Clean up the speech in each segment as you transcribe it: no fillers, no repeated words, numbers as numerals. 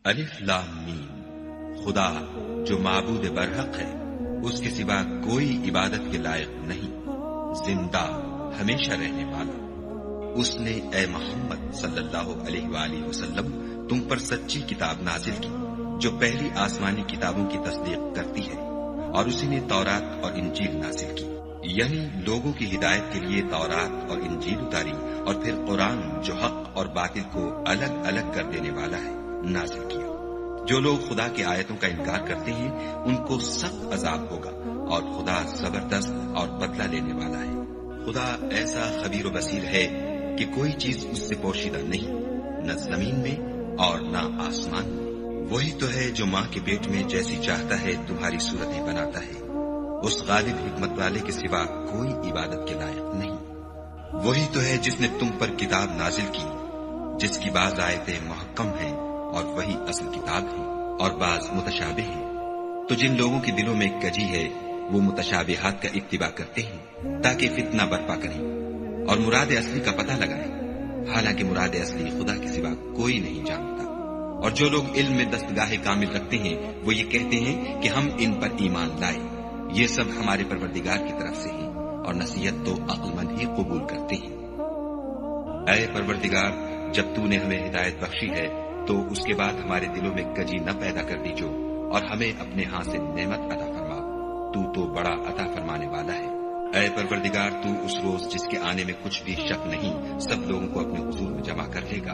الف لام میم، خدا جو معبود برحق ہے، اس کے سوا کوئی عبادت کے لائق نہیں، زندہ ہمیشہ رہنے والا۔ اس نے اے محمد صلی اللہ علیہ وآلہ وسلم تم پر سچی کتاب نازل کی جو پہلی آسمانی کتابوں کی تصدیق کرتی ہے، اور اسی نے تورات اور انجیل نازل کی، یعنی لوگوں کی ہدایت کے لیے تورات اور انجیل اتاری، اور پھر قرآن جو حق اور باطل کو الگ الگ کر دینے والا ہے نازل کیا۔ جو لوگ خدا کی آیتوں کا انکار کرتے ہیں ان کو سخت عذاب ہوگا، اور خدا زبردست اور بدلہ لینے والا ہے۔ خدا ایسا خبیر و بصیر ہے کہ کوئی چیز اس سے پوشیدہ نہیں، نہ زمین میں اور نہ آسمان میں۔ وہی تو ہے جو ماں کے پیٹ میں جیسی چاہتا ہے تمہاری صورتیں بناتا ہے، اس غالب حکمت والے کے سوا کوئی عبادت کے لائق نہیں۔ وہی تو ہے جس نے تم پر کتاب نازل کی، جس کی بعض آیتیں محکم ہیں اور وہی اصل کتاب ہے، اور بعض متشابہ ہیں۔ تو جن لوگوں کے دلوں میں کجی ہے وہ متشابہات کا اتباع کرتے ہیں تاکہ فتنہ برپا کریں اور مراد اصلی کا پتہ لگائیں، حالانکہ مراد اصلی خدا کے سوا کوئی نہیں جانتا۔ اور جو لوگ علم میں دستگاہ کامل رکھتے ہیں وہ یہ کہتے ہیں کہ ہم ان پر ایمان لائے، یہ سب ہمارے پروردگار کی طرف سے ہیں، اور نصیحت تو عقل مند ہی قبول کرتے ہیں۔ اے پروردگار، جب تو نے ہمیں ہدایت بخشی ہے تو اس کے بعد ہمارے دلوں میں کجی نہ پیدا کر دیجو، اور ہمیں اپنے ہاں سے نعمت عطا فرما، تو بڑا عطا فرمانے والا ہے۔ اے پروردگار، تو اس روز جس کے آنے میں کچھ بھی شک نہیں سب لوگوں کو اپنے حضور میں جمع کر لے گا،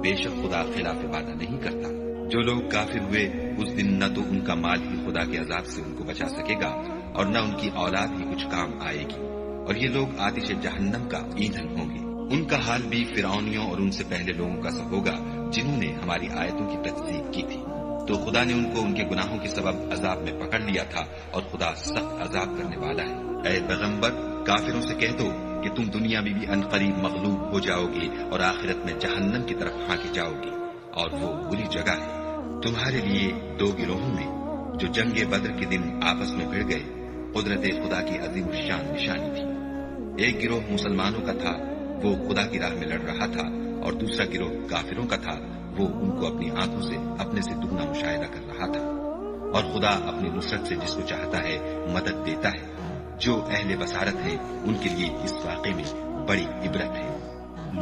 بے شک خدا خلاف وعدہ نہیں کرتا۔ جو لوگ کافر ہوئے اس دن نہ تو ان کا مال ہی خدا کے عذاب سے ان کو بچا سکے گا، اور نہ ان کی اولاد ہی کچھ کام آئے گی، اور یہ لوگ آتش جہنم کا ایندھن ہوں گے۔ ان کا حال بھی فرعونیوں اور ان سے پہلے لوگوں کا سا ہوگا جنہوں نے ہماری آیتوں کی تکذیب کی تھی، تو خدا نے ان کو ان کے گناہوں کے سبب عذاب میں پکڑ لیا تھا، اور خدا سخت عذاب کرنے والا ہے۔ اے پیغمبر، کافروں سے کہہ دو کہ تم دنیا میں بھی عنقریب مغلوب ہو جاؤ گے اور آخرت میں جہنم کی طرف ہانکے جاؤ گے، اور وہ بری جگہ ہے۔ تمہارے لیے دو گروہوں میں جو جنگ بدر کے دن آپس میں بھڑ گئے قدرت خدا کی عظیم الشان نشانی تھی۔ ایک گروہ مسلمانوں کا تھا، وہ خدا کی راہ میں لڑ رہا تھا، اور دوسرا گروہ کافروں کا تھا، وہ ان کو اپنی آنکھوں سے اپنے سے دگنا مشاہدہ کر رہا تھا۔ اور خدا اپنی نصرت سے جس کو چاہتا ہے مدد دیتا ہے۔ جو اہل بصارت ہیں ان کے لیے اس واقعے میں بڑی عبرت ہے۔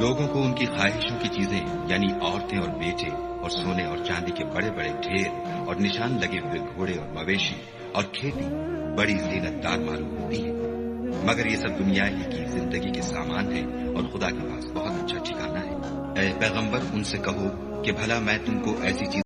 لوگوں کو ان کی خواہشوں کی چیزیں یعنی عورتیں اور بیٹے اور سونے اور چاندی کے بڑے بڑے ڈھیر اور نشان لگے ہوئے گھوڑے اور مویشی اور کھیتی بڑی زینت دار معلوم ہوتی ہے، مگر یہ سب دنیا ہی کی زندگی کے سامان ہیں، اور خدا کے پاس بہت اچھا ٹھکانہ ہے۔ اے پیغمبر، ان سے کہو کہ بھلا میں تم کو ایسی چیز